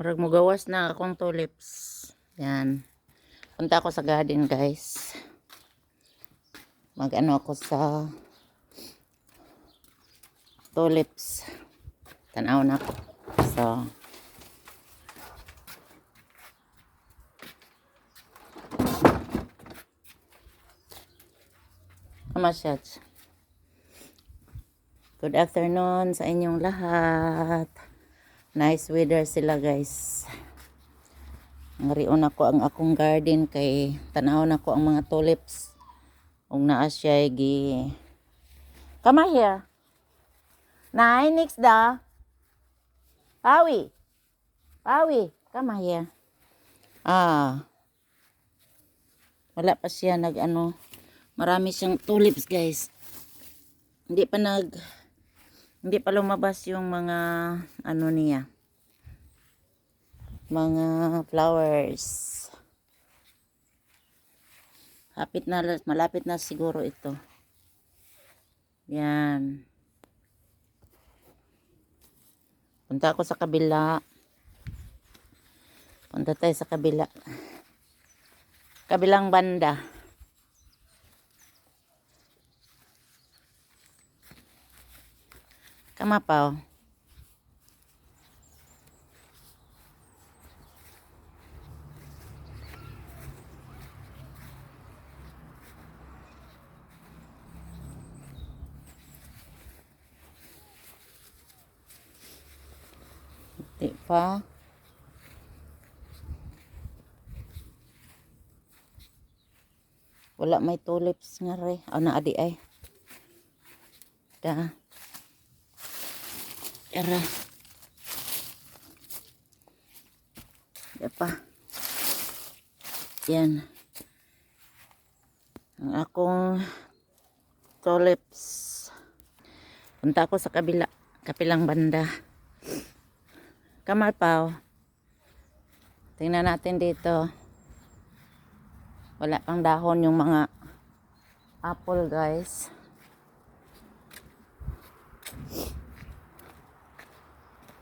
Murag mo gawas na akong tulips. Yan. Punta ako sa garden, guys. Mag-ano ako sa tulips. Tanaw na ako. So, masyad. Good afternoon sa inyong lahat. Nice weather sila, guys. Ngarion ako ang akong garden kay tanaw na ko ang mga tulips. Ung naa siya gi. Come here. Nay, next da. Pawi. Pawi, come here. Wala pa siya nag-ano. Marami siyang tulips, guys. Hindi pa lumabas yung mga ano niya. Mga flowers. Malapit na siguro ito. Yan. Punta ako sa kabila. Punta tayo sa kabila. Kabilang banda. Kamapaw. Di pa. Wala may tulips nga re. Na adi ay. Da. Era. Di pa. Yan. Ang akong tulips. Punta ako sa kapilang banda. Kamarpaw. Tingnan natin dito. Wala pang dahon yung mga apple, guys.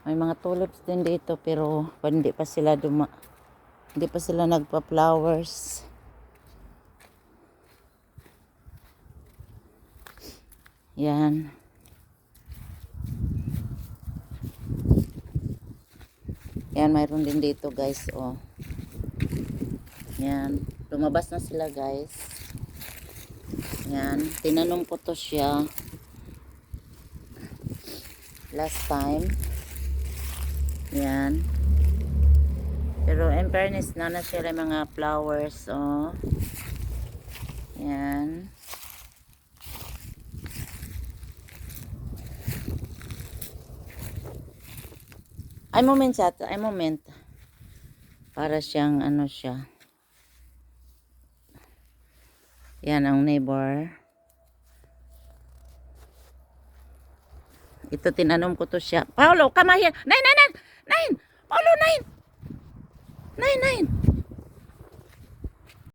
May mga tulips din dito pero hindi pa sila nagpa-flowers. Yan. Yan, mayroon din dito, guys. Oh. Yan. Lumabas na sila, guys. Yan. Tinanong ko to siya last time. Yan. Pero in fairness, na sila mga flowers. Oh. Yan. Ay moment siya. Ay moment. Para siyang ano siya. Yan ang neighbor. Ito tinanong ko to siya. Paulo, come here. Nine. Paulo, nine.